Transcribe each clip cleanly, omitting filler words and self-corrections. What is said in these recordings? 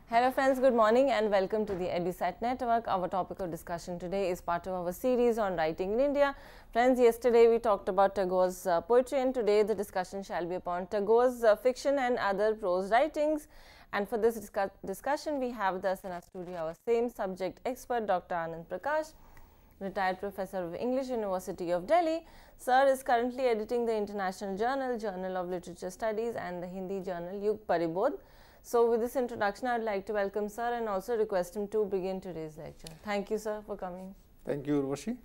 Hello friends, good morning and welcome to the EduSat Network. Our topic of discussion today is part of our series on writing in India. Friends, yesterday we talked about Tagore's poetry, and today the discussion shall be upon Tagore's fiction and other prose writings. And for this discussion, we have thus in our studio our same subject expert, Dr. Anand Prakash, retired professor of English, University of Delhi. Sir is currently editing the International Journal, Journal of Literature Studies, and the Hindi journal Yug Paribodh. So, with this introduction, I would like to welcome sir and also request him to begin today's lecture. Thank you, sir, for coming. Thank you, Urvashi,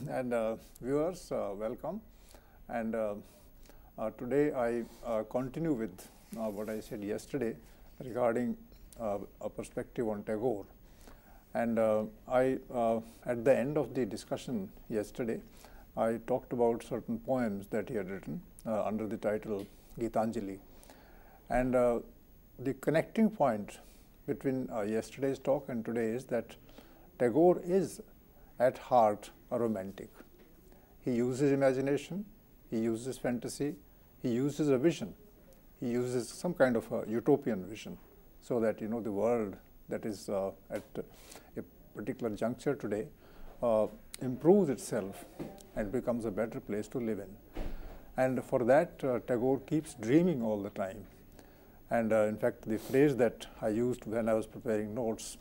and viewers, welcome. And today I continue with what I said yesterday regarding a perspective on Tagore. And at the end of the discussion yesterday, I talked about certain poems that he had written under the title Gitanjali. And the connecting point between yesterday's talk and today is that Tagore is at heart a romantic. He uses imagination, he uses fantasy, he uses a vision, he uses some kind of a utopian vision, so that the world that is at a particular juncture today improves itself and becomes a better place to live in. And for that Tagore keeps dreaming all the time. And in fact, the phrase that I used when I was preparing notes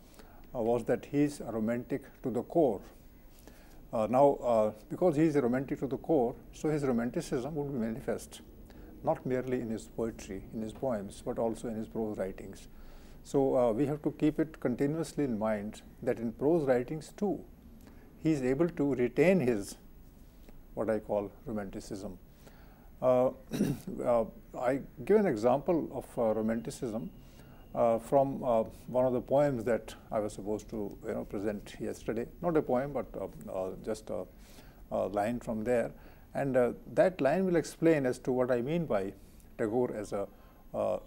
was that he is a romantic to the core. Now, because he is a romantic to the core, so his romanticism would be manifest, not merely in his poetry, in his poems, but also in his prose writings. So we have to keep it continuously in mind that in prose writings too, he is able to retain his, what I call, romanticism. I give an example of romanticism from one of the poems that I was supposed to present yesterday. Not a poem, but just a line from there. And that line will explain as to what I mean by Tagore as a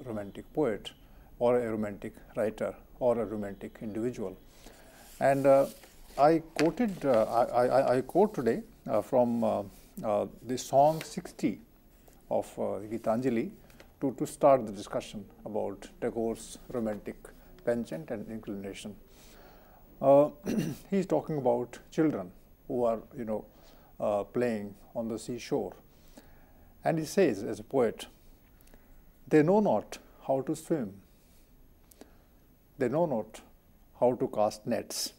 romantic poet, or a romantic writer, or a romantic individual. And I quoted, I quote today from the song 60 of Gitanjali to start the discussion about Tagore's romantic penchant and inclination. He is talking about children who are playing on the seashore, and he says, as a poet, "They know not how to swim, they know not how to cast nets.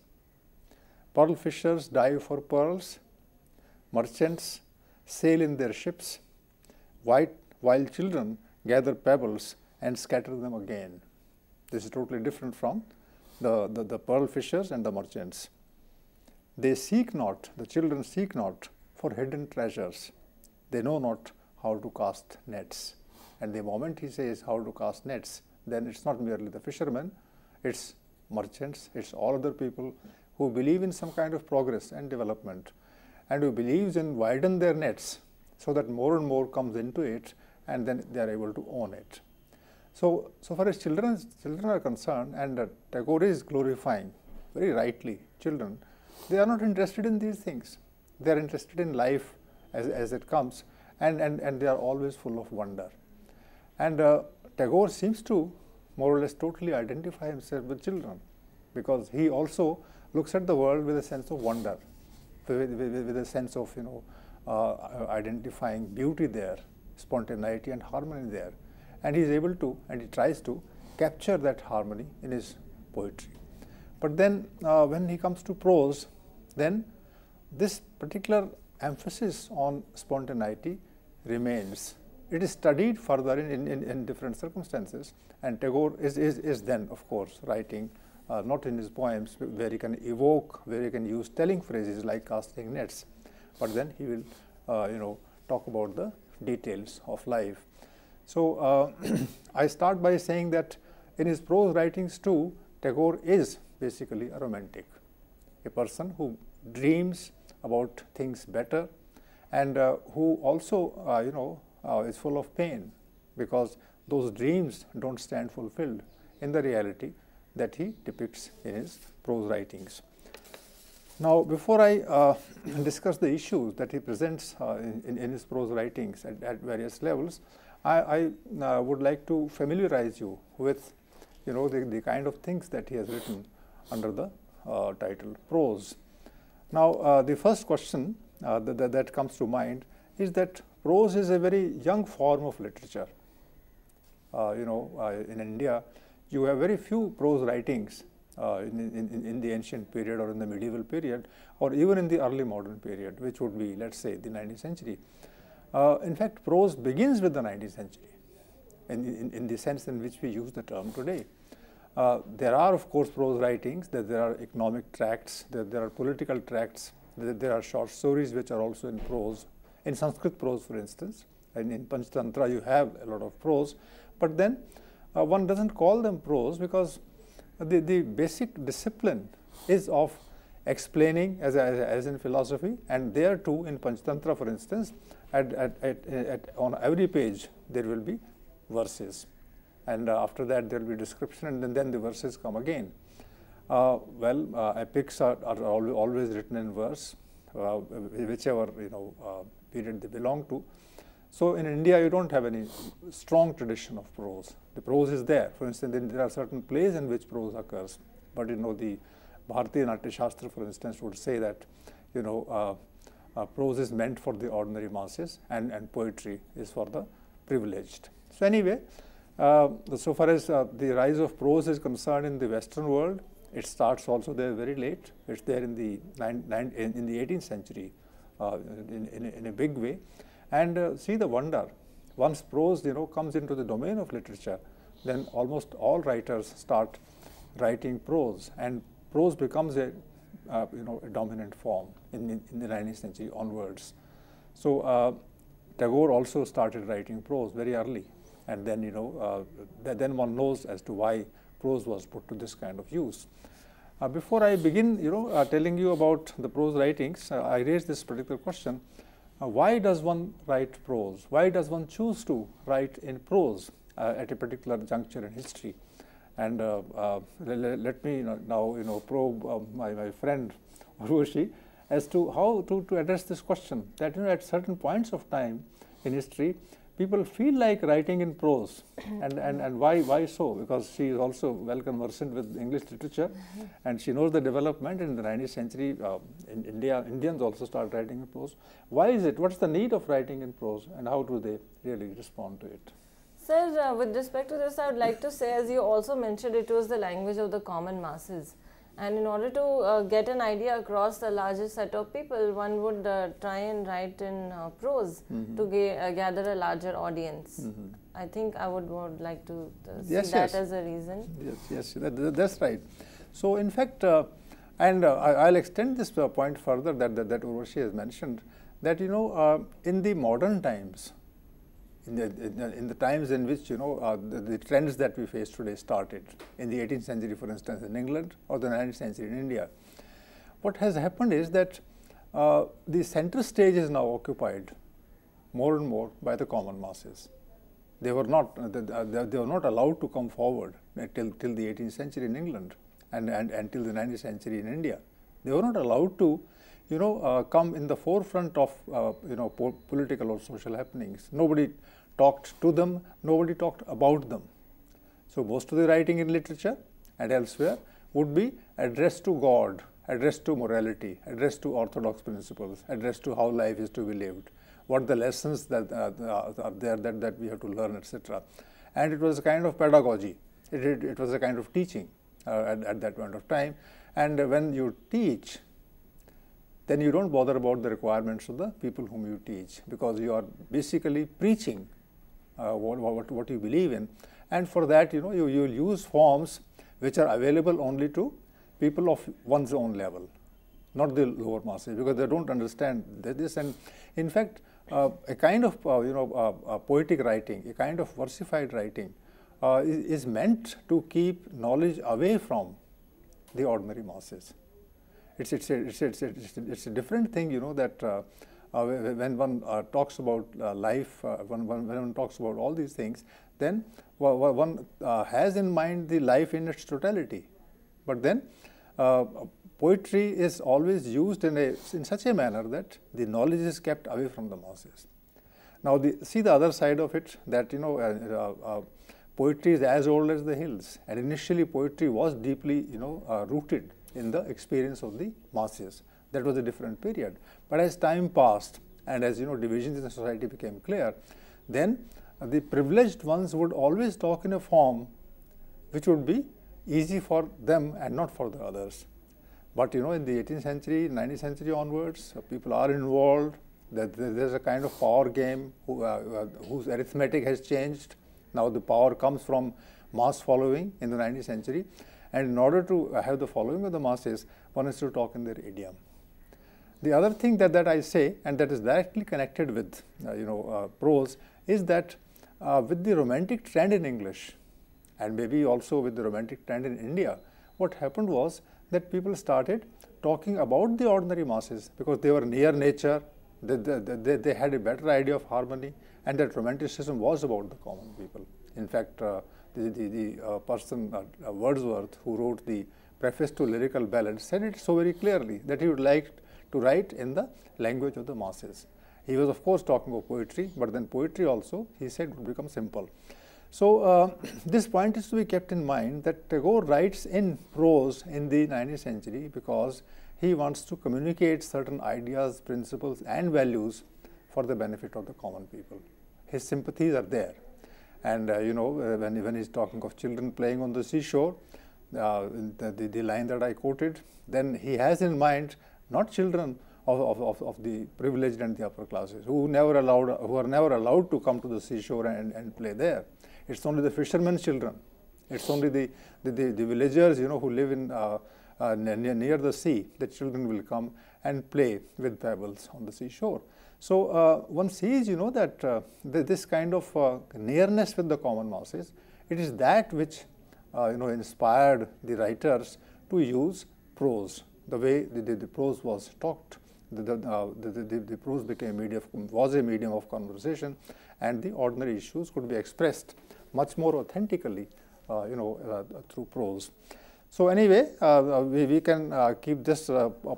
Pearl fishers dive for pearls, merchants sail in their ships, while children gather pebbles and scatter them again." This is totally different from the pearl fishers and the merchants. They seek not, the children seek not for hidden treasures. They know not how to cast nets. And the moment he says how to cast nets, then it's not merely the fishermen, it's merchants, it's all other people who believe in some kind of progress and development, and who believes in widen their nets so that more and more comes into it, and then they are able to own it. So far as children are concerned, and Tagore is glorifying very rightly children, they are not interested in these things. They are interested in life as it comes, and they are always full of wonder. And Tagore seems to more or less totally identify himself with children, because he also looks at the world with a sense of wonder, with a sense of identifying beauty there, spontaneity and harmony there, and he is able to, and he tries to capture that harmony in his poetry. But then when he comes to prose, then this particular emphasis on spontaneity remains. It is studied further in different circumstances, and Tagore is then, of course, writing not in his poems where he can evoke, where he can use telling phrases like casting nets, but then he will talk about the details of life. So I start by saying that in his prose writings too, Tagore is basically a romantic, a person who dreams about things better, and who also is full of pain, because those dreams don't stand fulfilled in the reality that he depicts in his prose writings. Now, before I discuss the issues that he presents in his prose writings at various levels, I would like to familiarize you with, the kind of things that he has written under the title prose. Now, the first question that comes to mind is that prose is a very young form of literature. In India, you have very few prose writings in the ancient period or in the medieval period or even in the early modern period, which would be, let's say, the 19th century. In fact, prose begins with the 19th century in the sense in which we use the term today. There are, of course, prose writings, that there are economic tracts, that there are political tracts, that there are short stories which are also in prose, in Sanskrit prose, for instance, and in Panchatantra you have a lot of prose, but then one doesn't call them prose because the basic discipline is of explaining as in philosophy, and there too in Panchatantra, for instance, on every page there will be verses, and after that there will be description, and then the verses come again. Epics are always written in verse, whichever period they belong to. So in India, you don't have any strong tradition of prose. The prose is there. For instance, there are certain plays in which prose occurs, but the Bharatiya Natya Shastra, for instance, would say that prose is meant for the ordinary masses, and poetry is for the privileged. So anyway, so far as the rise of prose is concerned in the Western world, it starts also there very late. It's there in the 18th century in a big way. And see the wonder. Once prose comes into the domain of literature, then almost all writers start writing prose, and prose becomes a dominant form in the 19th century onwards. So Tagore also started writing prose very early, and then then one knows as to why prose was put to this kind of use. Before I begin, telling you about the prose writings, I raised this particular question: why does one write prose? Why does one choose to write in prose at a particular juncture in history? And let me now probe my friend Urvashi as to how to address this question. That at certain points of time in history, people feel like writing in prose, and why so? Because she is also well conversant with English literature, and she knows the development in the 19th century. In India, Indians also start writing in prose. Why is it? What's the need of writing in prose, and how do they really respond to it? Sir, with respect to this, I would like to say, as you also mentioned, it was the language of the common masses. And in order to get an idea across the larger set of people, one would try and write in prose to gather a larger audience. I think I would like to see that as a reason. Yes, that's right. So in fact, and I'll extend this point further that Urvashi has mentioned, that in the modern times, in the times in which the trends that we face today started in the 18th century, for instance, in England, or the 19th century in India, what has happened is that the center stage is now occupied more and more by the common masses. They were not allowed to come forward till the 18th century in England and until the 19th century in India. They were not allowed to come in the forefront of political or social happenings. Nobody talked to them, nobody talked about them. So most of the writing in literature and elsewhere would be addressed to God, addressed to morality, addressed to orthodox principles, addressed to how life is to be lived, what the lessons that are there that we have to learn, etc. And it was a kind of pedagogy. It was a kind of teaching at that point of time. And when you teach, then you don't bother about the requirements of the people whom you teach, because you are basically preaching what you believe in. And for that, you will use forms which are available only to people of one's own level, not the lower masses, because they don't understand this. And in fact, a kind of poetic writing, a kind of versified writing is meant to keep knowledge away from the ordinary masses. It's a different thing, that when one talks about life, when one talks about all these things, then one has in mind the life in its totality. But then poetry is always used in such a manner that the knowledge is kept away from the masses. Now, see the other side of it, that poetry is as old as the hills, and initially poetry was deeply rooted in the experience of the masses. That was a different period. But as time passed and as divisions in the society became clear, then the privileged ones would always talk in a form which would be easy for them and not for the others. But in the 18th century, 19th century onwards, people are involved. There's a kind of power game whose arithmetic has changed. Now the power comes from mass following in the 19th century. And in order to have the following of the masses, one has to talk in their idiom. The other thing that I say, and that is directly connected with prose, is that with the romantic trend in English, and maybe also with the romantic trend in India, what happened was that people started talking about the ordinary masses because they were near nature, they had a better idea of harmony, and that romanticism was about the common people. In fact, the person, Wordsworth, who wrote the preface to Lyrical Ballads, said it so very clearly that he would like to write in the language of the masses. He was, of course, talking of poetry, but then poetry also, he said, would become simple. So this point is to be kept in mind, that Tagore writes in prose in the 19th century because he wants to communicate certain ideas, principles and values for the benefit of the common people. His sympathies are there. And when he's talking of children playing on the seashore, the line that I quoted, then he has in mind not children of the privileged and the upper classes who are never allowed to come to the seashore and play there. It's only the fishermen's children. It's only the villagers who live in near the sea. The children will come and play with pebbles on the seashore. So one sees that this kind of nearness with the common masses, it is that which inspired the writers to use prose. The way the prose was talked, the prose was a medium of conversation, and the ordinary issues could be expressed much more authentically, through prose. So anyway, we can keep this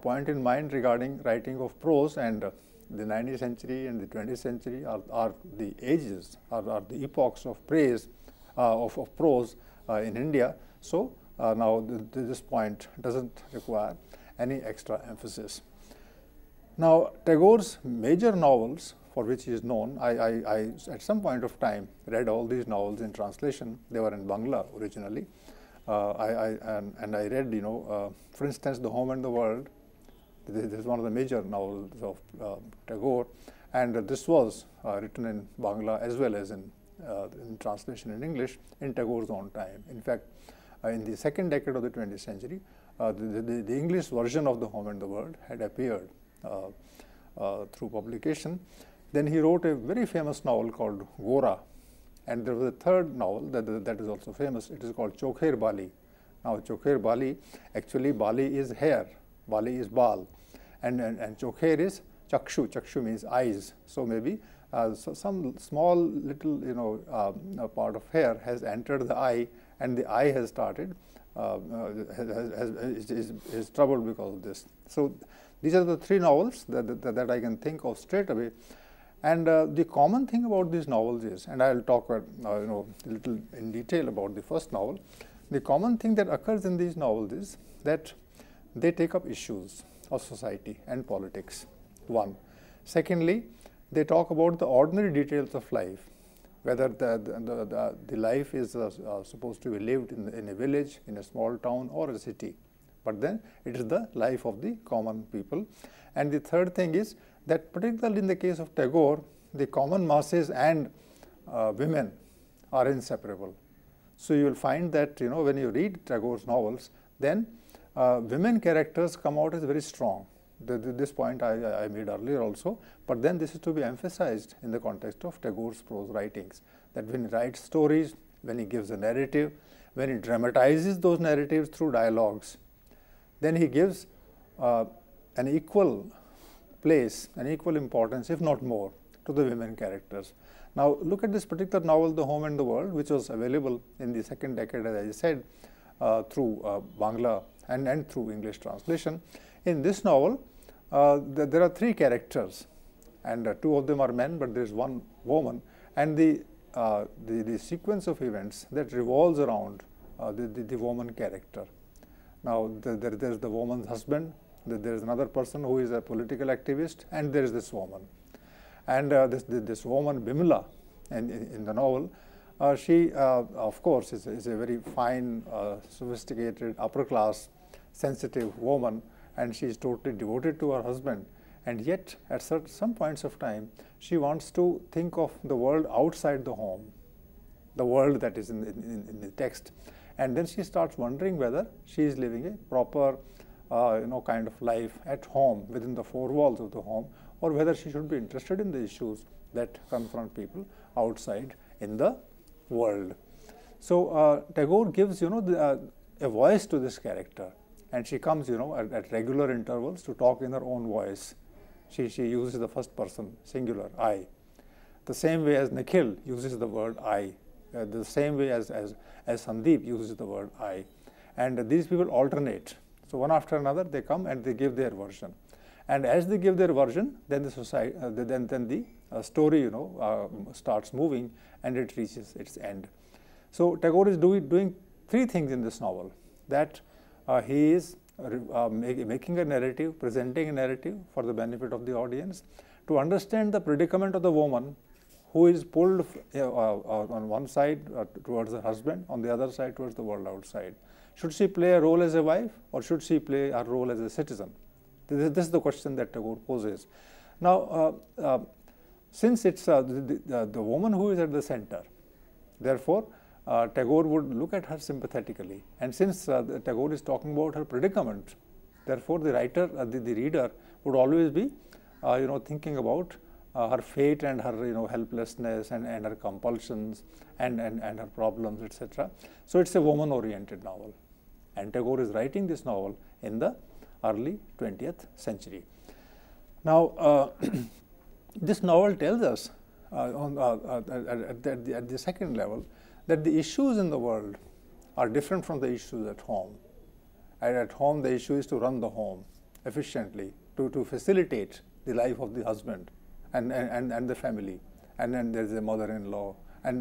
point in mind regarding writing of prose, and the 19th century and the 20th century are the ages, are the epochs of praise of prose in India. So now this point doesn't require any extra emphasis. Now, Tagore's major novels, for which he is known, I at some point of time read all these novels in translation. They were in Bangla originally. And I read, for instance, The Home and the World. This is one of the major novels of Tagore, and this was written in Bangla as well as in translation in English in Tagore's own time. In fact, in the second decade of the 20th century, the English version of The Home and the World had appeared through publication. Then he wrote a very famous novel called Gora, and there was a third novel that is also famous. It is called Chokher Bali. Now, Chokher Bali, actually Bali is hair, Bali is Bal, and Chokher is Chakshu. Chakshu means eyes. So maybe some small little part of hair has entered the eye, and the eye has started is troubled because of this. So these are the three novels that I can think of straight away. And the common thing about these novels is, and I'll talk a little in detail about the first novel. The common thing that occurs in these novels is that they take up issues of society and politics, one. Secondly, they talk about the ordinary details of life, whether the life is supposed to be lived in a village, in a small town or a city. But then it is the life of the common people. And the third thing is that particularly in the case of Tagore, the common masses and women are inseparable. So you will find that when you read Tagore's novels, then women characters come out as very strong. This point I made earlier also, but then this is to be emphasized in the context of Tagore's prose writings, that when he writes stories, when he gives a narrative, when he dramatizes those narratives through dialogues, then he gives an equal place an equal importance, if not more, to the women characters. Now, look at this particular novel, The Home and the World, which was available in the second decade, as I said, through Bangla and through English translation. In this novel, there are three characters, and two of them are men, but there is one woman, and the sequence of events that revolves around the woman character. Now, there is the woman's husband, there is another person who is a political activist, and there is this woman. And this woman, Bimla, in the novel, she, of course, is a very fine, sophisticated, upper-class, sensitive woman, and she is totally devoted to her husband. And yet, at some points of time, she wants to think of the world outside the home, the world that is in the text. And then she starts wondering whether she is living a proper, kind of life at home, within the four walls of the home, or whether she should be interested in the issues that confront people outside in the world. So Tagore gives, a voice to this character, and she comes, at regular intervals to talk in her own voice. She uses the first person, singular, I. The same way as Nikhil uses the word I. The same way as Sandeep uses the word I. And these people alternate. So one after another, they come and they give their version. And as they give their version, then the society, then the story, starts moving, and it reaches its end. So Tagore is doing three things in this novel. That he is making a narrative, presenting a narrative for the benefit of the audience, to understand the predicament of the woman who is pulled on one side towards her husband, on the other side towards the world outside. Should she play a role as a wife, or should she play a role as a citizen? This is the question that Tagore poses. Now, since it's the woman who is at the center, therefore, Tagore would look at her sympathetically. And since Tagore is talking about her predicament, therefore, the writer, the reader would always be, thinking about her fate and her, helplessness and her compulsions and her problems, etc. So it's a woman-oriented novel. And Tagore is writing this novel in the early 20th century. Now, this novel tells us at the second level that the issues in the world are different from the issues at home. And at home, the issue is to run the home efficiently, to facilitate the life of the husband and the family. And then there is a mother-in-law, and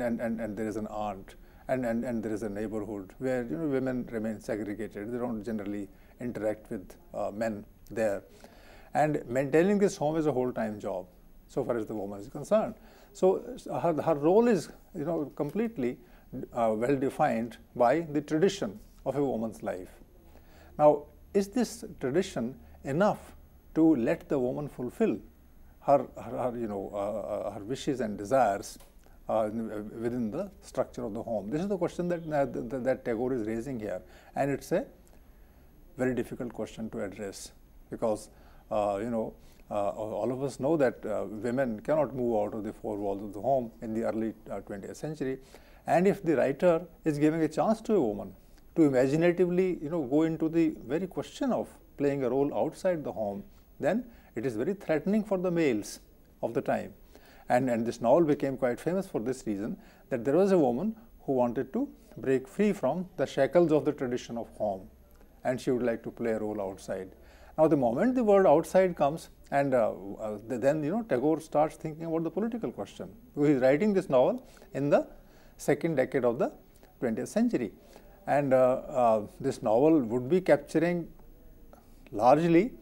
there is an aunt, and there is a neighborhood where women remain segregated. They don't generally interact with men there. And maintaining this home is a whole-time job, so far as the woman is concerned. So her role is completely well defined by the tradition of a woman's life. Now, is this tradition enough to let the woman fulfill her wishes and desires within the structure of the home? This is the question that Tagore is raising here, and it's a very difficult question to address, because all of us know that women cannot move out of the four walls of the home in the early 20th century. And if the writer is giving a chance to a woman to imaginatively go into the very question of playing a role outside the home, then it is very threatening for the males of the time. And this novel became quite famous for this reason, that there was a woman who wanted to break free from the shackles of the tradition of home, and she would like to play a role outside. Now, the moment the word outside comes, and then Tagore starts thinking about the political question. He is writing this novel in the second decade of the 20th century, and this novel would be capturing largely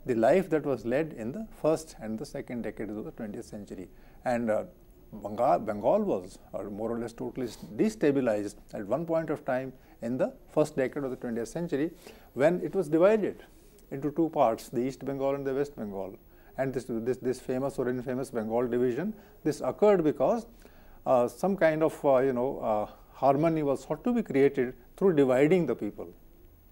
the life that was led in the first and the second decades of the 20th century. And Bengal was more or less totally destabilized at one point of time in the first decade of the 20th century, when it was divided into two parts, the East Bengal and the West Bengal. And this famous or infamous Bengal division, this occurred because some kind of harmony was sought to be created through dividing the people,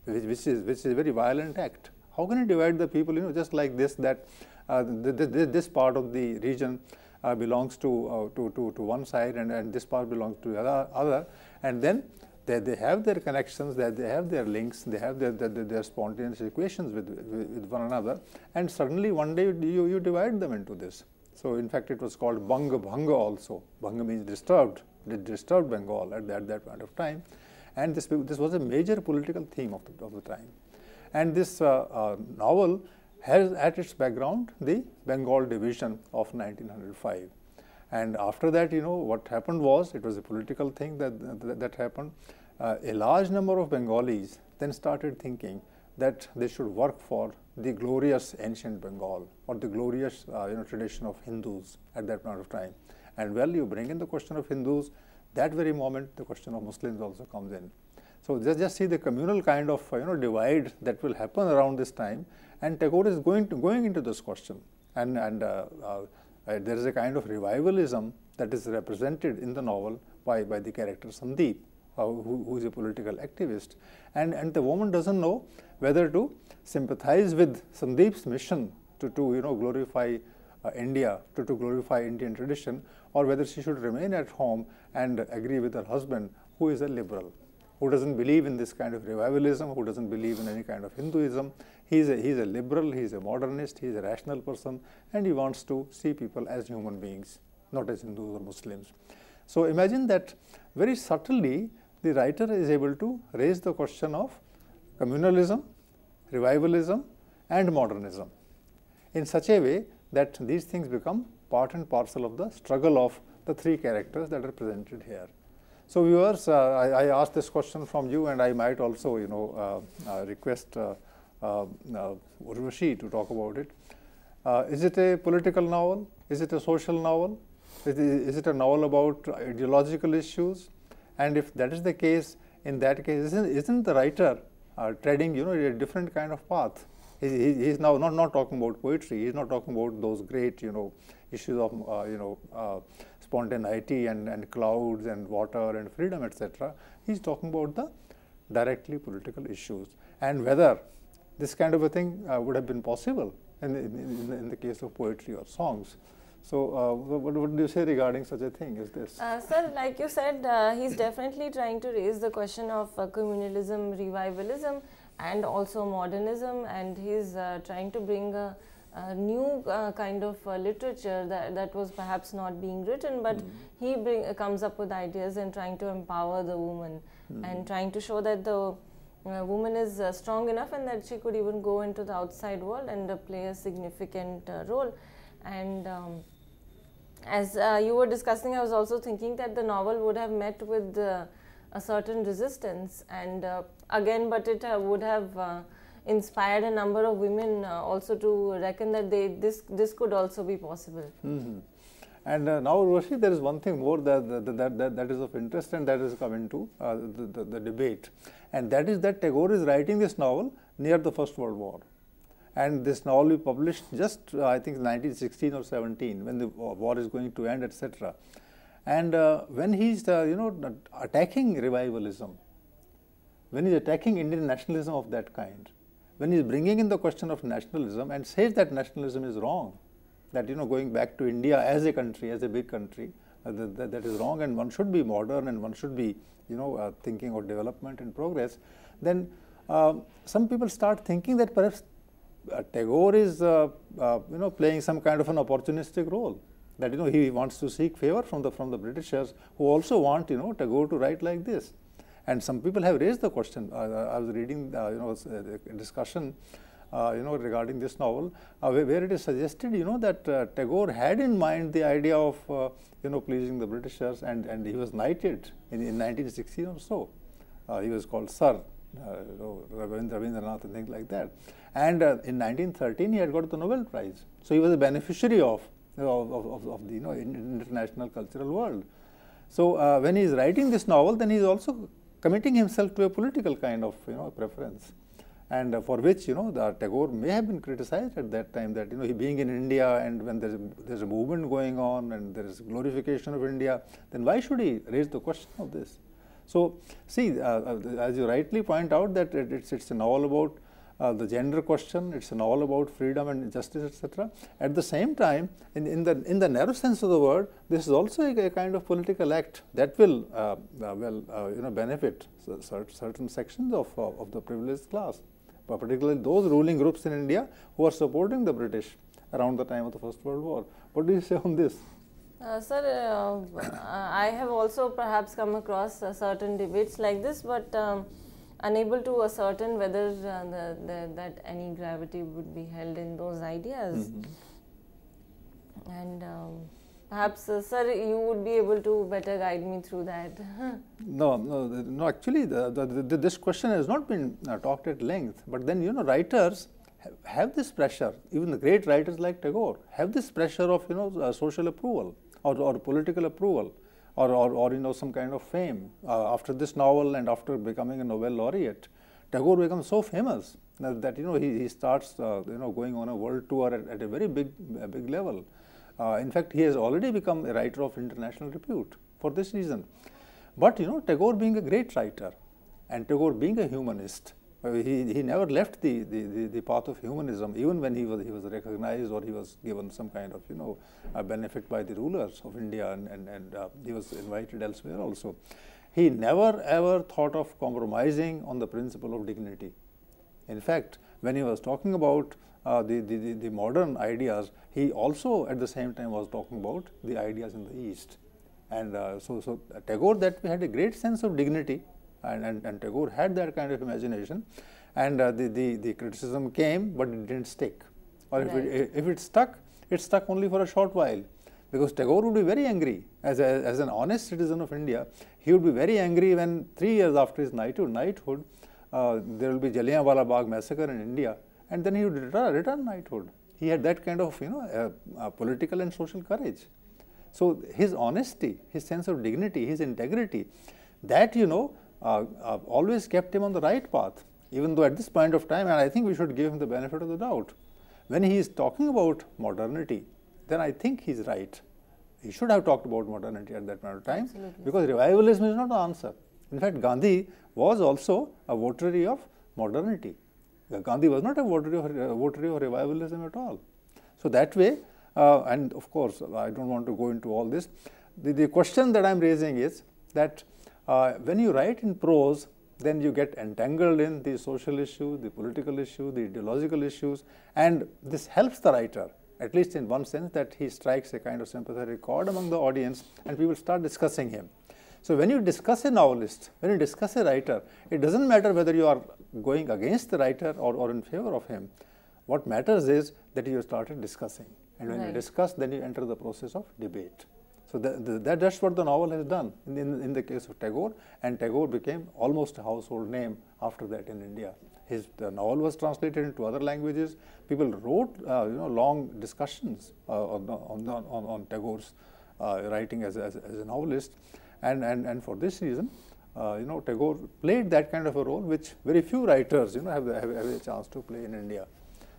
which is a very violent act. How can you divide the people, just like this, that this part of the region belongs to one side, and this part belongs to the other, and then They have their connections, they have their links, they have their spontaneous equations with one another, and suddenly one day you divide them into this. So in fact, it was called Bhanga also. Bhanga means disturbed, disturbed Bengal at that point of time, and this was a major political theme of the time. And this novel has at its background the Bengal division of 1905. And after that, what happened was, it was a political thing that happened. A large number of Bengalis then started thinking that they should work for the glorious ancient Bengal, or the glorious tradition of Hindus at that point of time. And well, you bring in the question of Hindus, that very moment the question of Muslims also comes in. So just see the communal kind of divide that will happen around this time, and Tagore is going into this question, and there is a kind of revivalism that is represented in the novel by the character Sandeep, who is a political activist, and the woman doesn't know whether to sympathize with Sandeep's mission to glorify India, to glorify Indian tradition, or whether she should remain at home and agree with her husband, who is a liberal, who doesn't believe in this kind of revivalism, who doesn't believe in any kind of Hinduism. He's a liberal, he's a modernist, he's a rational person, and he wants to see people as human beings, not as Hindus or Muslims. So imagine that very subtly the writer is able to raise the question of communalism, revivalism, and modernism in such a way that these things become part and parcel of the struggle of the three characters that are presented here. So viewers, I asked this question from you, and I might also request Urvashi to talk about it. Is it a political novel? Is it a social novel? Is it a novel about ideological issues? And if that is the case, in that case, isn't the writer treading a different kind of path? He's now not talking about poetry. He's not talking about those great issues of spontaneity and clouds and water and freedom, etc. He's talking about the directly political issues, and whether this kind of a thing would have been possible in the case of poetry or songs. So what do you say regarding such a thing as this? Sir, like you said, he's definitely trying to raise the question of communalism, revivalism, and also modernism, and he's trying to bring a new kind of literature that was perhaps not being written, but he comes up with ideas and trying to empower the woman and trying to show that the woman is strong enough and that she could even go into the outside world and play a significant role. And as you were discussing, I was also thinking that the novel would have met with a certain resistance, and again, but it would have inspired a number of women also to reckon that this could also be possible. And now, Urvashi, there is one thing more that is of interest, and that has come into the debate, and that is that Tagore is writing this novel near the First World War. And this novel we published just, I think, 1916 or 17, when the war is going to end, etc. And when he's, attacking revivalism, when he's attacking Indian nationalism of that kind, when he's bringing in the question of nationalism and says that nationalism is wrong, that, going back to India as a country, as a big country, that is wrong, and one should be modern and one should be, thinking of development and progress, then some people start thinking that perhaps Tagore is, playing some kind of an opportunistic role. That he wants to seek favor from the Britishers, who also want Tagore to write like this. And some people have raised the question. I was reading a discussion regarding this novel, where it is suggested that Tagore had in mind the idea of pleasing the Britishers, and he was knighted in 1916 or so. He was called Sir Rabindranath and things like that. And in 1913 he had got the Nobel Prize. So he was a beneficiary of the international cultural world. So when he is writing this novel, then he is also committing himself to a political kind of preference, and for which the Tagore may have been criticized at that time, that he being in India, and when there's a movement going on and there is glorification of India, then why should he raise the question of this? So see, as you rightly point out, that it's a novel about the gender question. It's a novel about freedom and justice, etc. At the same time, in the narrow sense of the word, this is also a kind of political act that will benefit certain sections of the privileged class, particularly those ruling groups in India who are supporting the British around the time of the First World War. What do you say on this? Sir, I have also perhaps come across certain debates like this, but unable to ascertain whether that any gravity would be held in those ideas. And perhaps, sir, you would be able to better guide me through that. No. Actually, this question has not been talked at length. But then, writers have this pressure. Even the great writers like Tagore have this pressure of social approval or political approval, or some kind of fame. After this novel and after becoming a Nobel laureate, Tagore becomes so famous that he starts going on a world tour at a very big level. In fact, he has already become a writer of international repute for this reason. But Tagore being a great writer and Tagore being a humanist, he never left the path of humanism, even when he was recognized or he was given some kind of a benefit by the rulers of India, and he was invited elsewhere also. He never ever thought of compromising on the principle of dignity. In fact, when he was talking about the modern ideas, he also at the same time was talking about the ideas in the East. And so Tagore that had a great sense of dignity, and Tagore had that kind of imagination, and the criticism came, but it didn't stick. Or if it stuck only for a short while, because Tagore would be very angry as an honest citizen of India. He would be very angry when 3 years after his knighthood, there will be Jallianwala Bagh massacre in India, and then he would return knighthood. He had that kind of political and social courage. So his honesty, his sense of dignity, his integrity, that always kept him on the right path. Even though at this point of time, and I think we should give him the benefit of the doubt, when he is talking about modernity, then I think he's right. He should have talked about modernity at that point of time. Absolutely. Because revivalism is not the answer. In fact, Gandhi was also a votary of modernity. Gandhi was not a votary of revivalism at all. So that way, and of course, I don't want to go into all this. The question that I'm raising is that when you write in prose, then you get entangled in the social issue, the political issue, the ideological issues, and this helps the writer, at least in one sense, that he strikes a kind of sympathetic chord among the audience and people start discussing him. So when you discuss a novelist, when you discuss a writer, it doesn't matter whether you are going against the writer or in favor of him. What matters is that you started discussing. And when you discuss, then you enter the process of debate. So that's what the novel has done in the case of Tagore, and Tagore became almost a household name after that in India. The novel was translated into other languages. People wrote long discussions on Tagore's writing as a novelist, and for this reason, Tagore played that kind of a role which very few writers have a chance to play in India.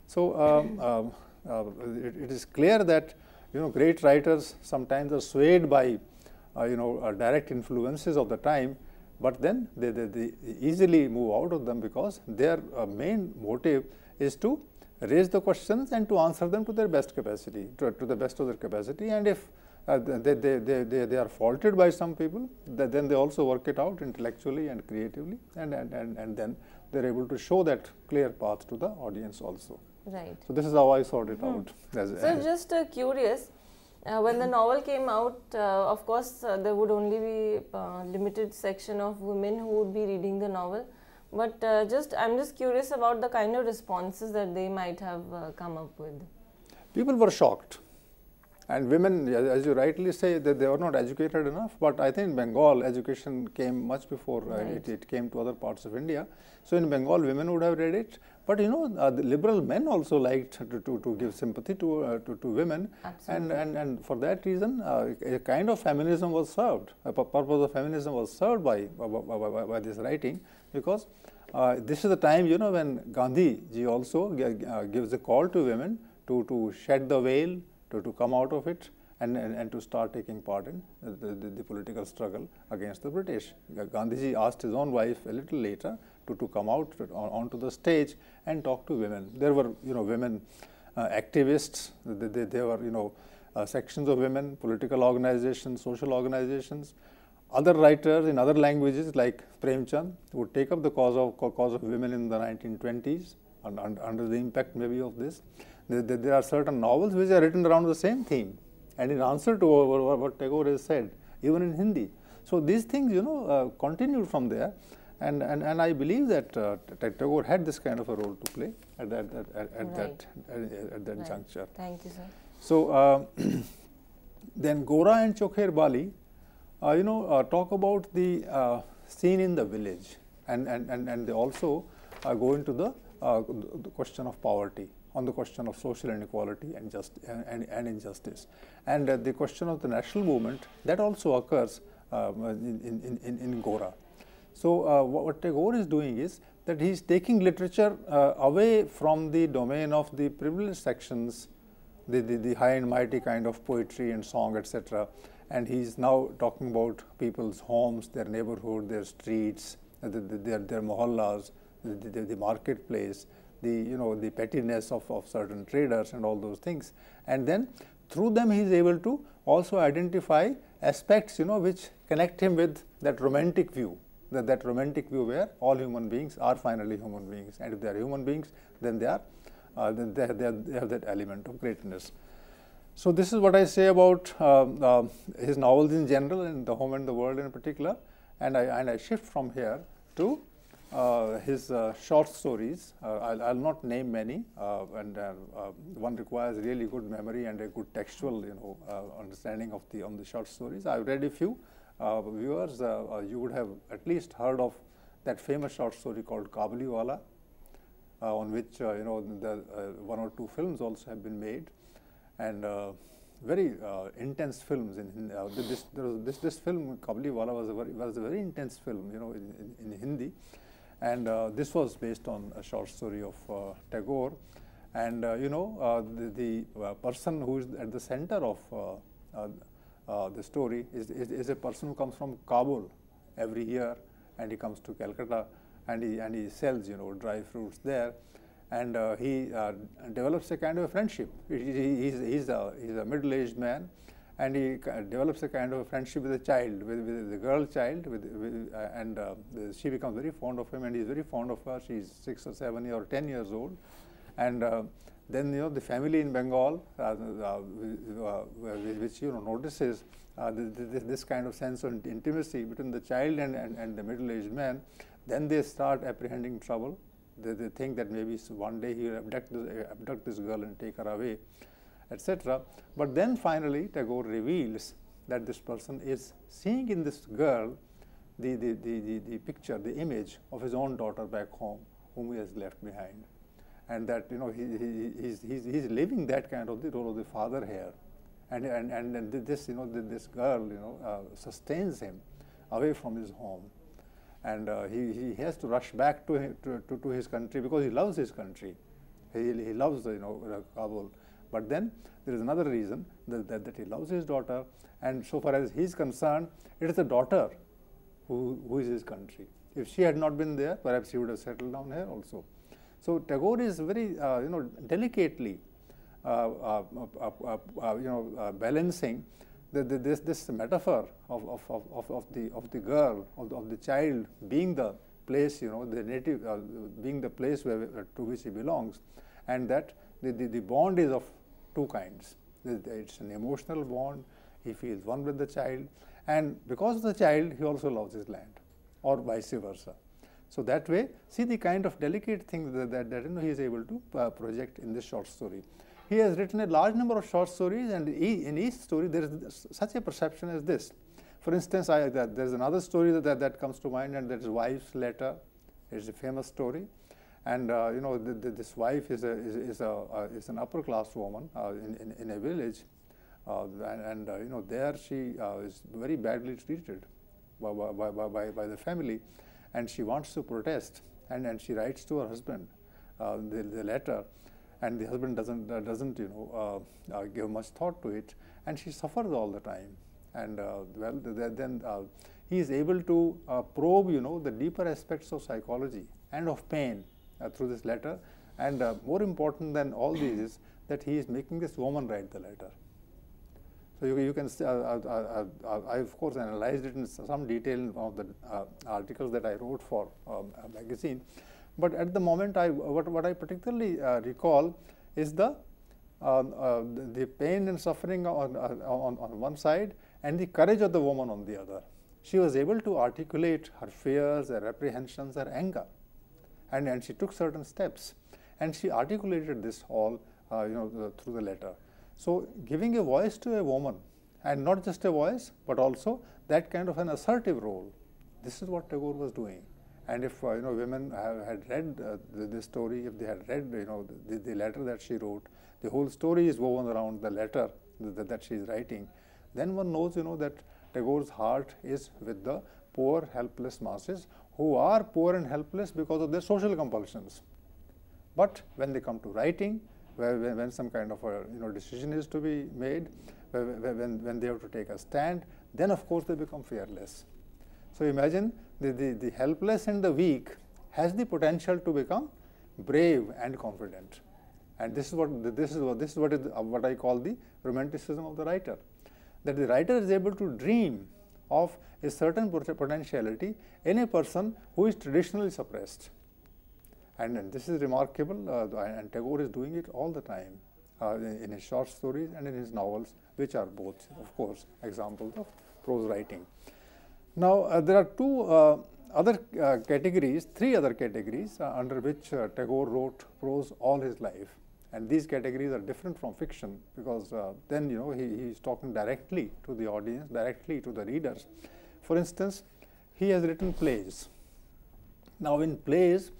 So it is clear that great writers sometimes are swayed by direct influences of the time, but then they easily move out of them because their main motive is to raise the questions and to answer them to their best capacity, to the best of their capacity. And if they are faulted by some people, then they also work it out intellectually and creatively, and then they're able to show that clear path to the audience also. Right. So this is how I sort it out. So just curious, when the novel came out, of course, there would only be a limited section of women who would be reading the novel. But I'm just curious about the kind of responses that they might have come up with. People were shocked. And women, as you rightly say, that they were not educated enough. But I think in Bengal, education came much before it came to other parts of India. So in Bengal, women would have read it. But the liberal men also liked to give sympathy to women. Absolutely. And for that reason, a kind of feminism was served. A purpose of feminism was served by this writing, because this is the time when Gandhi ji also gives a call to women to shed the veil, to come out of it, and to start taking part in the political struggle against the British. Gandhiji asked his own wife a little later to come out onto the stage and talk to women. There were, women activists. There were, sections of women, political organizations, social organizations. Other writers in other languages like Premchand would take up the cause of women in the 1920s under the impact maybe of this. There are certain novels which are written around the same theme and in answer to what Tagore has said, even in Hindi. So these things, continued from there, and I believe that Tagore had this kind of a role to play at that juncture. Thank you, sir. So then Gora and Chokher Bali, talk about the scene in the village, and they also go into the question of poverty, on the question of social inequality and injustice, and the question of the national movement that also occurs in Gora. So what Tagore is doing is that he is taking literature away from the domain of the privileged sections, the high and mighty kind of poetry and song, etc. And he is now talking about people's homes, their neighborhood, their streets, their mohallas, the marketplace, the pettiness of certain traders and all those things. And then through them he is able to also identify aspects, which connect him with that romantic view, that romantic view where all human beings are finally human beings, and if they are human beings, then they have that element of greatness. So this is what I say about his novels in general and The Home and the World in particular, and I shift from here to his short stories. I'll not name many, and one requires really good memory and a good textual, understanding of on the short stories. I've read a few. Viewers, you would have at least heard of that famous short story called Kabuliwala, on which one or two films also have been made, and very intense films. This film Kabuliwala was a very intense film, in Hindi, and this was based on a short story of Tagore, and the person who is at the center of the story is a person who comes from Kabul every year, and he comes to Calcutta, and he sells dry fruits there, and he develops a kind of a friendship. He's a middle-aged man, and he develops a kind of a friendship with a child, with the girl child, and she becomes very fond of him, and he's very fond of her. She's 6 or 7 or 10 years old, and then the family in Bengal, which notices this kind of sense of intimacy between the child and the middle-aged man, then they start apprehending trouble. They think that maybe one day he will abduct this girl and take her away, etc. But then finally Tagore reveals that this person is seeing in this girl the picture, the image of his own daughter back home, whom he has left behind, and that he's living that kind of the role of the father here, and this this girl sustains him away from his home, and he has to rush back to his country because he loves his country. He loves Kabul, but then there is another reason that he loves his daughter, and so far as he is concerned, it is the daughter who is his country. If she had not been there, perhaps he would have settled down here also. So Tagore is very delicately balancing this metaphor of the girl, of the child being the place, the native, being the place to which he belongs, and that the bond is of two kinds. It's an emotional bond. He feels one with the child, and because of the child, he also loves his land, or vice versa. So that way, see the kind of delicate things that he is able to project in this short story. He has written a large number of short stories, and in each story there is such a perception as this. For instance, there is another story that comes to mind, and that is Wife's Letter. It's a famous story, and this wife is an upper class woman in a village, and there she is very badly treated by the family, and she wants to protest, and she writes to her husband the letter, and the husband doesn't give much thought to it, and she suffers all the time. And well, then he is able to probe the deeper aspects of psychology and of pain through this letter. And more important than all these is that he is making this woman write the letter. So you can I of course analyzed it in some detail in one of the articles that I wrote for a magazine. But at the moment, what I particularly recall is the pain and suffering on one side and the courage of the woman on the other. She was able to articulate her fears, her apprehensions, her anger, and she took certain steps, and she articulated this all through the letter. So giving a voice to a woman, and not just a voice, but also that kind of an assertive role. This is what Tagore was doing. And if women had read this story, if they had read the letter that she wrote, the whole story is woven around the letter that she is writing, then one knows that Tagore's heart is with the poor, helpless masses who are poor and helpless because of their social compulsions. But when they come to writing, when some kind of a decision is to be made, when they have to take a stand, then of course they become fearless. So imagine the helpless and the weak has the potential to become brave and confident, and this is what I call the romanticism of the writer. That the writer is able to dream of a certain potentiality in a person who is traditionally suppressed. And this is remarkable, and Tagore is doing it all the time in his short stories and in his novels, which are both, of course, examples of prose writing. Now, there are three other categories under which Tagore wrote prose all his life. And these categories are different from fiction, because then he is talking directly to the audience, directly to the readers. For instance, he has written plays. Now, in plays,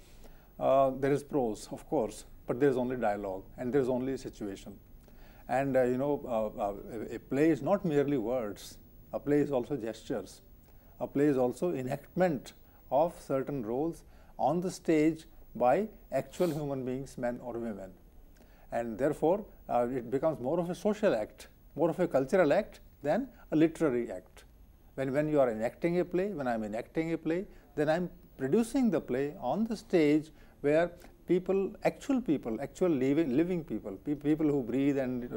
there is prose, of course, but there is only dialogue and there is only a situation. And a play is not merely words. A play is also gestures. A play is also enactment of certain roles on the stage by actual human beings, men or women. And therefore, it becomes more of a social act, more of a cultural act than a literary act. When you are enacting a play, when I am enacting a play, then I am producing the play on the stage where actual living people who breathe and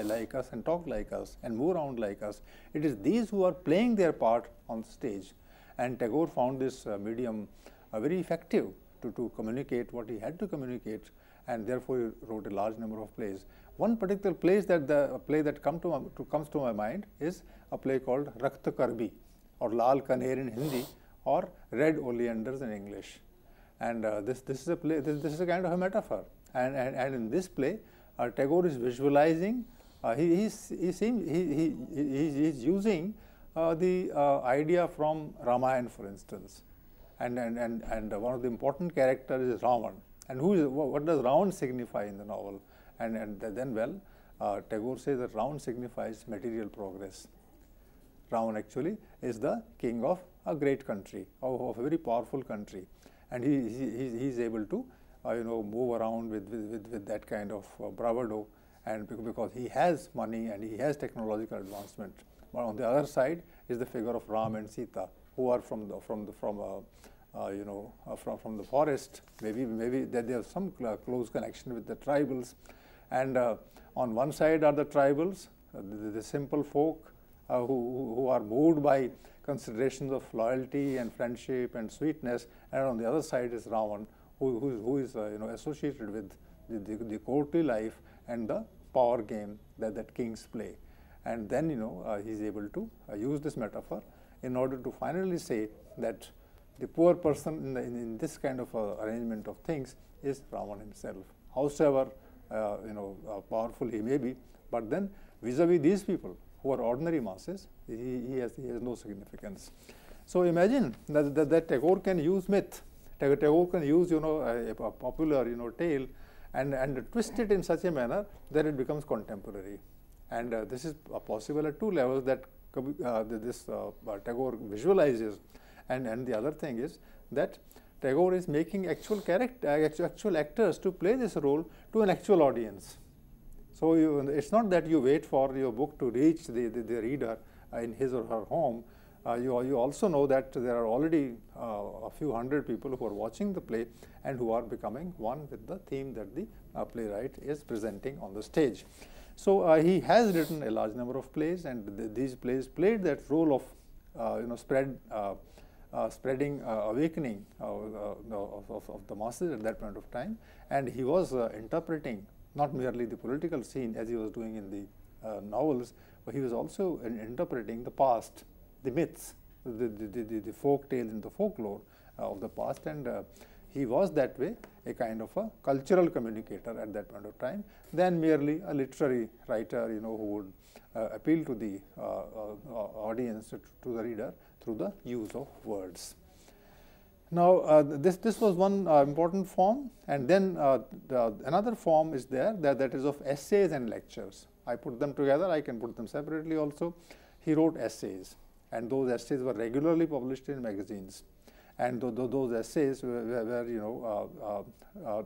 like us and talk like us and move around like us, it is these who are playing their part on the stage. And Tagore found this medium very effective to communicate what he had to communicate, and therefore he wrote a large number of plays. One particular play that comes to my mind is a play called Rakht Karbi, or Lal Kaner in Hindi, or Red Oleanders in English. And this is a play. This is a kind of a metaphor. And in this play, Tagore is visualizing. He's using the idea from Ramayana, for instance. And one of the important characters is Ravan. And what does Ravan signify in the novel? And then, well, Tagore says that Ravan signifies material progress. Ravan actually is the king of a great country, of a very powerful country, and he is able to move around with that kind of bravado, and because he has money and he has technological advancement. But on the other side is the figure of Ram and Sita, who are from the forest. Maybe that they have some close connection with the tribals, and on one side are the tribals, the simple folk who are moved by considerations of loyalty and friendship and sweetness, and on the other side is Ravan, who is associated with the courtly life and the power game that kings play. And then he is able to use this metaphor in order to finally say that the poor person in this kind of arrangement of things is Ravan himself. Howsoever powerful he may be, but then vis-a-vis these people who are ordinary masses, he has no significance. So imagine that Tagore can use myth. Tagore can use a popular tale and twist it in such a manner that it becomes contemporary. And this is possible at two levels, that Tagore visualizes, and the other thing is that Tagore is making actual actors to play this role to an actual audience. So it's not that you wait for your book to reach the reader in his or her home. You also know that there are already a few hundred people who are watching the play and who are becoming one with the theme that the playwright is presenting on the stage. So he has written a large number of plays, and these plays played that role of spreading awakening of the masses at that point of time, and he was interpreting not merely the political scene as he was doing in the novels, but he was also interpreting the past, the myths, the folk tales and the folklore of the past, and he was that way a kind of a cultural communicator at that point of time than merely a literary writer, who would appeal to the audience, to the reader through the use of words. Now, this was one important form, and then another form is there that is of essays and lectures. I put them together. I can put them separately also. He wrote essays, and those essays were regularly published in magazines. And those essays were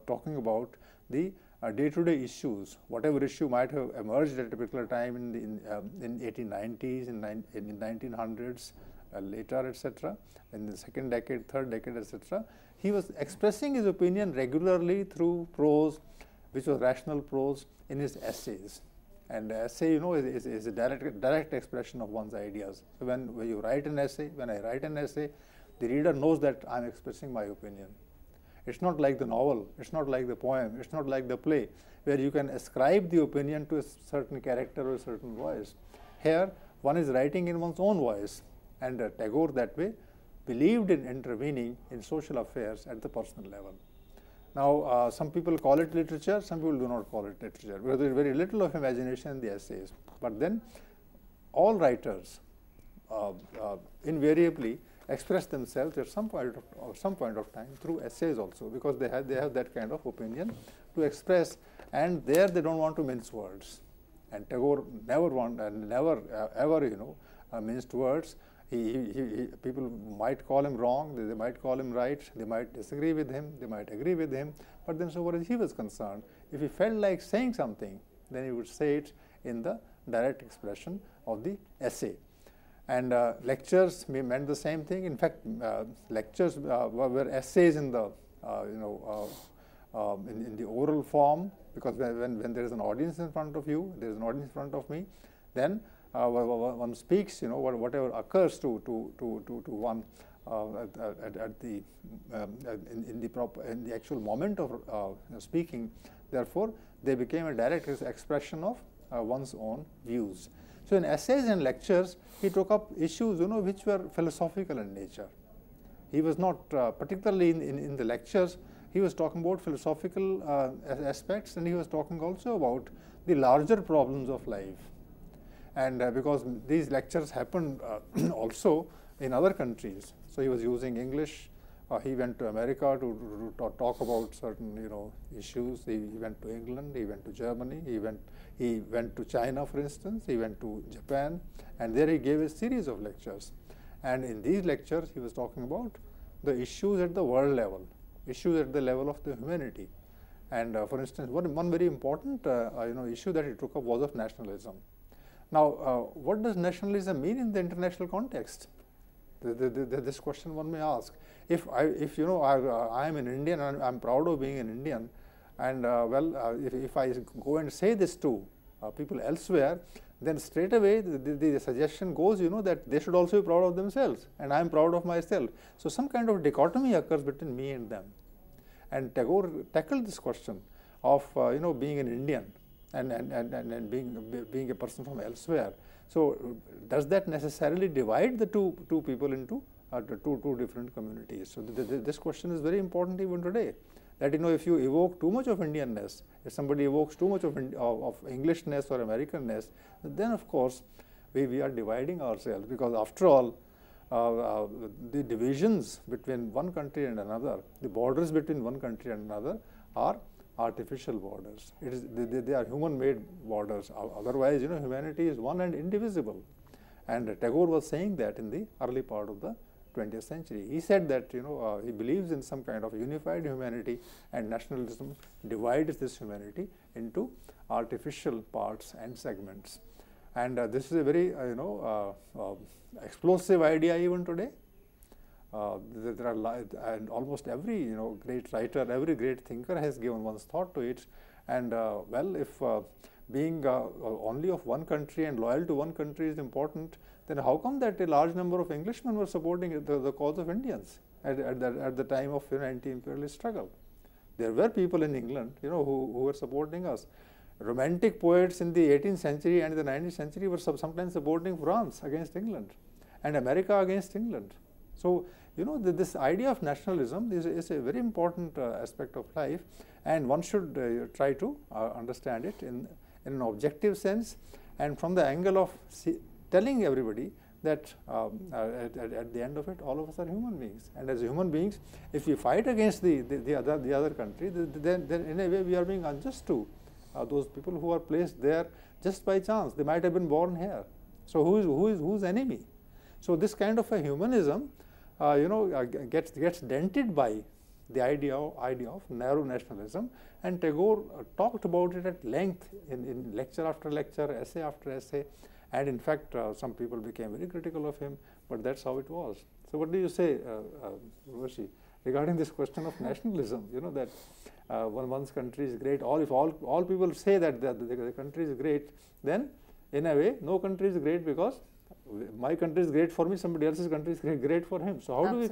talking about the day-to-day issues, whatever issue might have emerged at a particular time in 1890s, in 1900s, later, etc., in the second decade, third decade, etc. He was expressing his opinion regularly through prose, which was rational prose, in his essays. And essay, is a direct expression of one's ideas. So when you write an essay, when I write an essay, the reader knows that I'm expressing my opinion. It's not like the novel, it's not like the poem, it's not like the play, where you can ascribe the opinion to a certain character or a certain voice. Here, one is writing in one's own voice, and Tagore that way believed in intervening in social affairs at the personal level. Now, some people call it literature, some people do not call it literature, because there is very little of imagination in the essays. But then, all writers invariably express themselves at some point of time through essays also, because they have that kind of opinion to express, and there they don't want to mince words. And Tagore never ever minced words. People might call him wrong, they might call him right, they might disagree with him, they might agree with him, but then so far as he was concerned, if he felt like saying something, then he would say it in the direct expression of the essay. And lectures meant the same thing. In fact, lectures were essays in the in the oral form, because when there is an audience in front of you, there is an audience in front of me, then one speaks, whatever occurs to one in the actual moment of speaking. Therefore, they became a direct expression of one's own views. So, in essays and lectures, he took up issues, which were philosophical in nature. He was not particularly in the lectures. He was talking about philosophical aspects, and he was talking also about the larger problems of life. And because these lectures happened also in other countries, so he was using English. He went to America to talk about certain issues. He went to England, he went to Germany, he went to China, for instance, he went to Japan, and there he gave a series of lectures. And in these lectures, he was talking about the issues at the world level, issues at the level of the humanity. And for instance, one very important issue that he took up was of nationalism. Now, what does nationalism mean in the international context? This question one may ask. If I am an Indian and I'm proud of being an Indian, and if I go and say this to people elsewhere, then straight away the suggestion goes, that they should also be proud of themselves, and I am proud of myself. So some kind of dichotomy occurs between me and them. And Tagore tackled this question of being an Indian and being a person from elsewhere. So does that necessarily divide the two people into two different communities? So this question is very important even today. That if you evoke too much of Indianness, if somebody evokes too much of Englishness or Americanness, then of course we are dividing ourselves, because after all, the divisions between one country and another, the borders between one country and another are artificial borders. They are human-made borders. Otherwise, humanity is one and indivisible. And Tagore was saying that in the early part of the 20th century. He said that he believes in some kind of unified humanity, and nationalism divides this humanity into artificial parts and segments. And this is a very explosive idea even today. There are and almost every great writer, every great thinker has given one's thought to it. And well, if being only of one country and loyal to one country is important, then how come that a large number of Englishmen were supporting the cause of Indians at the time of anti-imperialist struggle? There were people in England who were supporting us. Romantic poets in the 18th century and the 19th century were sometimes supporting France against England and America against England. So this idea of nationalism is a very important aspect of life, and one should try to understand it in an objective sense, and from the angle of telling everybody that at the end of it, all of us are human beings, and as human beings, if we fight against the other country, then in a way we are being unjust to those people who are placed there just by chance. They might have been born here. So who's enemy? So this kind of a humanism gets dented by the idea of narrow nationalism, and Tagore talked about it at length in lecture after lecture, essay after essay, and in fact some people became very critical of him, but that's how it was. So what do you say, Urvashi, regarding this question of nationalism? That one's country is great, or if all people say that the country is great, then in a way no country is great because my country is great for me, somebody else's country is great for him. So how do we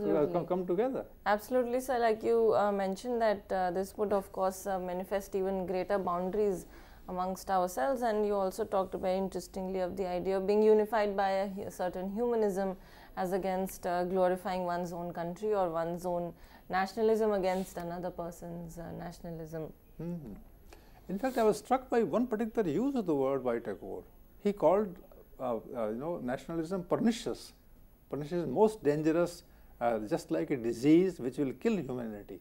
come together? Absolutely, sir. Like you mentioned that this would of course manifest even greater boundaries amongst ourselves, and you also talked very interestingly of the idea of being unified by a certain humanism as against glorifying one's own country or one's own nationalism against another person's nationalism. Mm-hmm. In fact, I was struck by one particular use of the word by Tagore. He called nationalism pernicious. Pernicious is most dangerous, just like a disease which will kill humanity.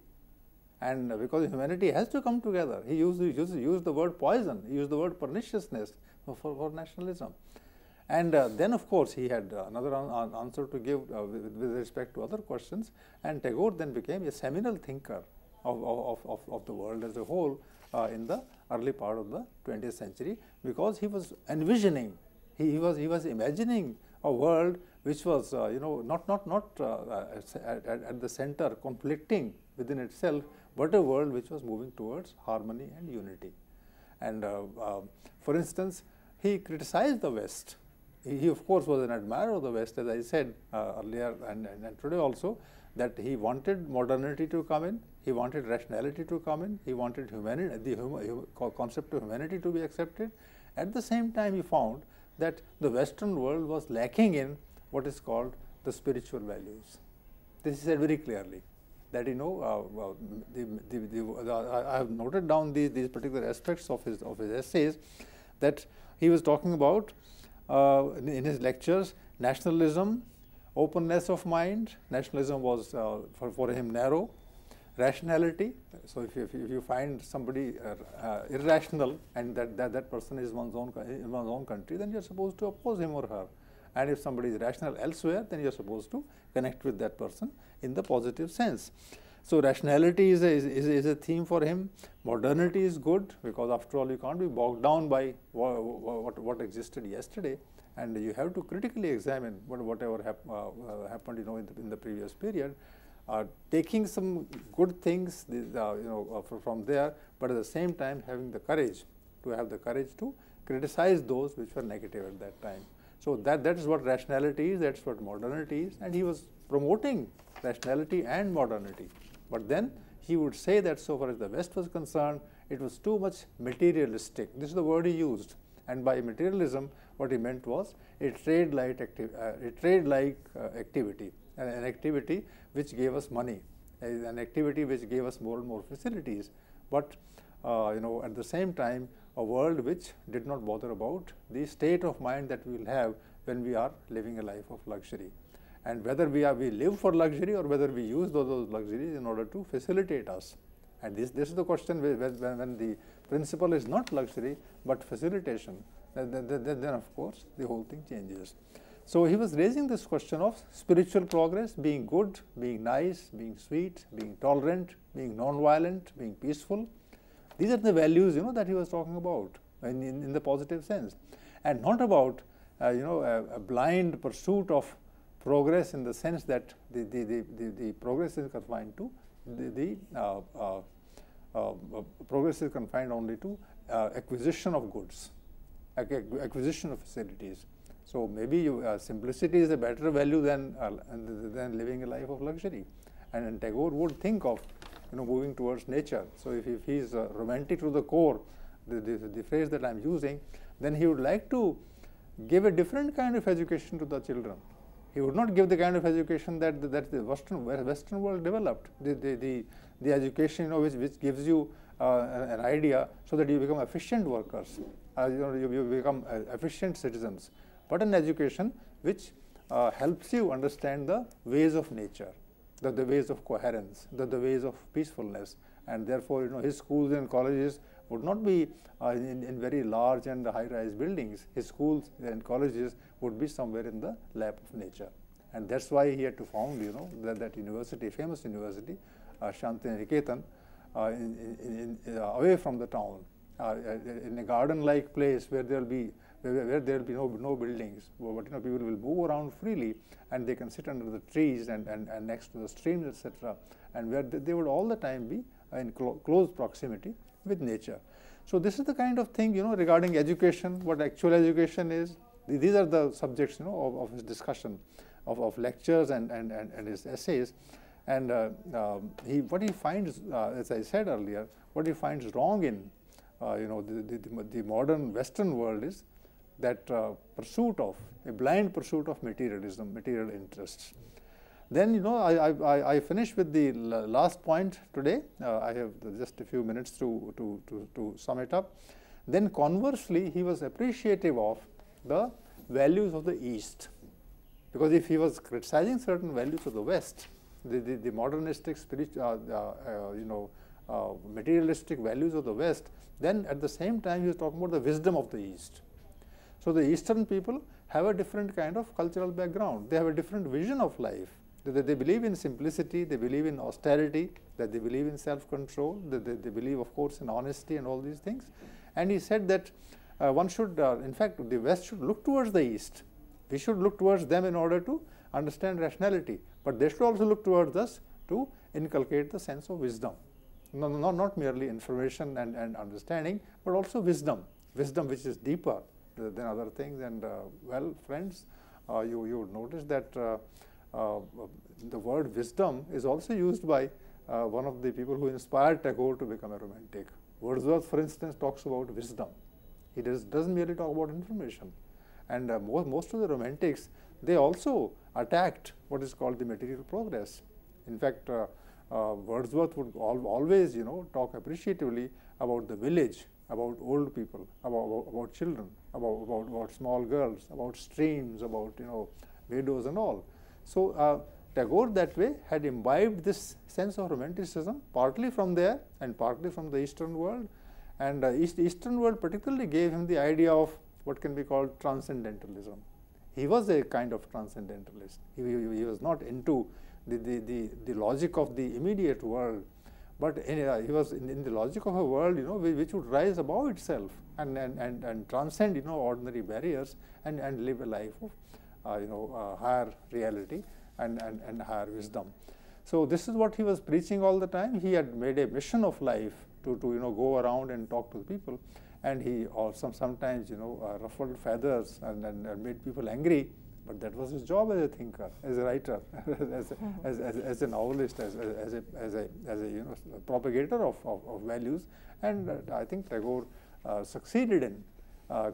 And because humanity has to come together, he used the word poison, he used the word perniciousness for nationalism. And then of course he had another answer to give with respect to other questions, and Tagore then became a seminal thinker of the world as a whole in the early part of the 20th century, because he was envisioning, he was imagining a world which was not at the center conflicting within itself, but a world which was moving towards harmony and unity. And for instance, he criticized the West. He of course was an admirer of the West, as I said earlier and today also, that he wanted modernity to come in, he wanted rationality to come in, he wanted humanity, the concept of humanity to be accepted. At the same time, he found that the Western world was lacking in what is called the spiritual values. This is said very clearly, that I have noted down these particular aspects of his essays, that he was talking about in his lectures. Nationalism, openness of mind. Nationalism was for him narrow. Rationality. So if you find somebody irrational and that person is in one's own country, then you are supposed to oppose him or her. And if somebody is rational elsewhere, then you are supposed to connect with that person in the positive sense. So rationality is a theme for him. Modernity is good, because after all you can't be bogged down by what existed yesterday, and you have to critically examine whatever happened in the previous period. Taking some good things from there, but at the same time having the courage to criticize those which were negative at that time. So that is what rationality is, that's what modernity is, and he was promoting rationality and modernity. But then he would say that so far as the West was concerned, it was too much materialistic. This is the word he used. And by materialism, what he meant was a trade-like activity, an activity which gave us money, an activity which gave us more and more facilities, but at the same time, a world which did not bother about the state of mind that we will have when we are living a life of luxury, and whether we live for luxury or whether we use those luxuries in order to facilitate us. And this is the question when the principle is not luxury but facilitation, then of course the whole thing changes. So he was raising this question of spiritual progress, being good, being nice, being sweet, being tolerant, being non-violent, being peaceful. These are the values, that he was talking about in the positive sense, and not about a blind pursuit of progress in the sense that the progress is confined to progress is confined only to acquisition of goods, acquisition of facilities. So maybe simplicity is a better value than living a life of luxury, and Tagore would think of moving towards nature. So if he is romantic to the core, the phrase that I am using, then he would like to give a different kind of education to the children. He would not give the kind of education that the Western world developed. The education which gives you an idea so that you become efficient workers, you become efficient citizens, but an education which helps you understand the ways of nature, the ways of coherence, the ways of peacefulness, and therefore his schools and colleges would not be in very large and high-rise buildings. His schools and colleges would be somewhere in the lap of nature, and that's why he had to found that university, famous university, Shantiniketan, away from the town, in a garden-like place where there will be no buildings, but people will move around freely, and they can sit under the trees and next to the streams, etc., and where they would all the time be in close proximity with nature. So this is the kind of thing regarding education, what actual education is. These are the subjects of his discussion, of lectures and his essays. And what he finds, as I said earlier, what he finds wrong in the modern Western world is that pursuit of a blind pursuit of materialism, material interests. Then I finish with the last point today. I have just a few minutes to sum it up. Then conversely, he was appreciative of the values of the East, because if he was criticizing certain values of the West, the modernistic, materialistic values of the West, then at the same time he was talking about the wisdom of the East. So the Eastern people have a different kind of cultural background. They have a different vision of life. They believe in simplicity, they believe in austerity, that they believe in self-control, they believe, of course, in honesty and all these things. And he said that one should, in fact, the West should look towards the East. We should look towards them in order to understand rationality, but they should also look towards us to inculcate the sense of wisdom. Not merely information and understanding, but also wisdom which is deeper than other things. And well, friends, you would notice that the word wisdom is also used by one of the people who inspired Tagore to become a romantic. Wordsworth, for instance, talks about wisdom. He doesn't merely talk about information. And most of the romantics, they also attacked what is called the material progress. In fact, Wordsworth would always, talk appreciatively about the village, about old people, about children, about small girls, about streams, about widows and all. So Tagore that way had imbibed this sense of romanticism, partly from there and partly from the Eastern world. And Eastern world particularly gave him the idea of what can be called transcendentalism. He was a kind of transcendentalist. He was not into the logic of the immediate world, but he was in the logic of a world which would rise above itself and transcend ordinary barriers and live a life of higher reality and higher wisdom. So this is what he was preaching all the time. He had made a mission of life to go around and talk to the people, and he also sometimes ruffled feathers and made people angry. But that was his job as a thinker, as a writer, as a novelist, as a propagator of values. And I think Tagore succeeded in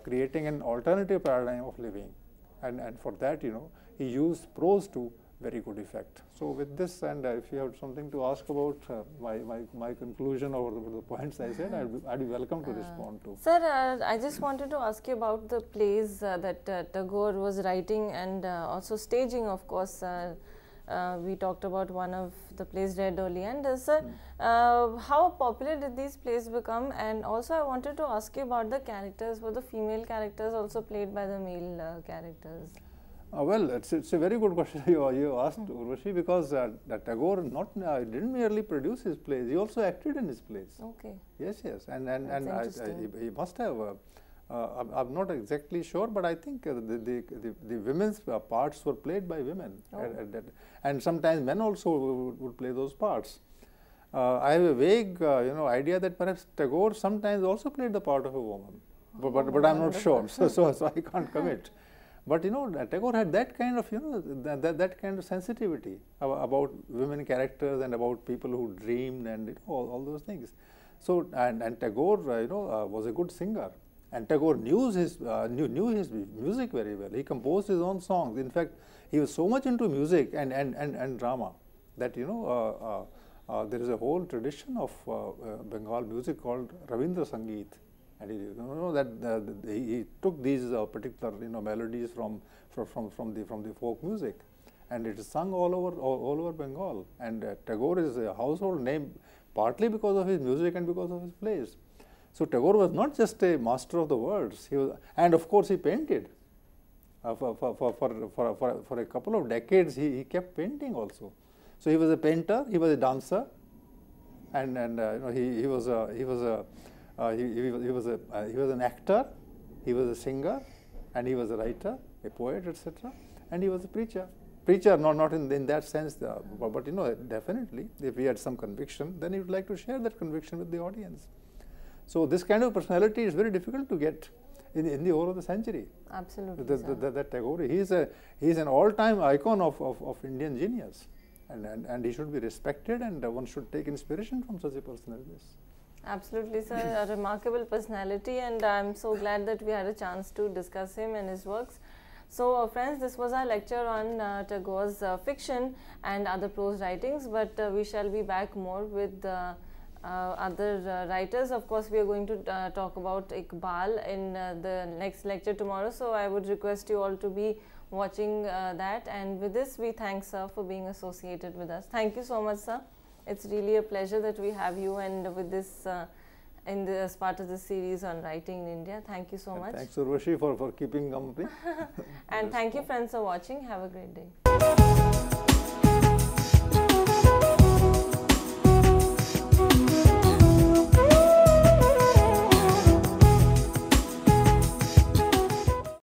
creating an alternative paradigm of living, and for that he used prose to very good effect. So with this, and if you have something to ask about my conclusion or the points I said, I'd be welcome to respond to. Sir, I just wanted to ask you about the plays that Tagore was writing and also staging, of course. We talked about one of the plays, Red Oleand. Sir, how popular did these plays become? And also I wanted to ask you about the characters. Were the female characters also played by the male characters? Well, it's a very good question you asked, Urvashi, because that Tagore didn't merely produce his plays; he also acted in his plays. Okay. Yes, and he must have. I'm not exactly sure, but I think the women's parts were played by women, and sometimes men also would play those parts. I have a vague, idea that perhaps Tagore sometimes also played the part of a woman, but I'm not sure, so I can't commit. But Tagore had that kind of that kind of sensitivity about women characters and about people who dreamed and all those things. So and Tagore was a good singer, and Tagore knew his music very well. He composed his own songs. In fact, he was so much into music and drama that there is a whole tradition of Bengal music called Ravindra Sangeet. And he took these particular melodies from the folk music, and it is sung all over Bengal. And Tagore is a household name partly because of his music and because of his plays. So Tagore was not just a master of the words; and of course he painted. For a couple of decades, he kept painting also. So he was a painter, he was a dancer, and he was an actor, he was a singer, and he was a writer, a poet, etc. And he was a preacher. Preacher, not in that sense, but definitely, if he had some conviction, then he would like to share that conviction with the audience. So this kind of personality is very difficult to get in the whole of the century. Absolutely. That Tagore, he's an all-time icon of Indian genius, and he should be respected, and one should take inspiration from such a person as this. Absolutely, sir. A remarkable personality, and I'm so glad that we had a chance to discuss him and his works. So, friends, this was our lecture on Tagore's fiction and other prose writings, but we shall be back more with other writers. Of course, we are going to talk about Iqbal in the next lecture tomorrow, so I would request you all to be watching that. And with this, we thank sir for being associated with us. Thank you so much, sir. It's really a pleasure that we have you, and with this as part of the series on writing in India. Thank you so much. Thanks, Urvashi, for keeping company. And thank you, friends, for watching. Have a great day.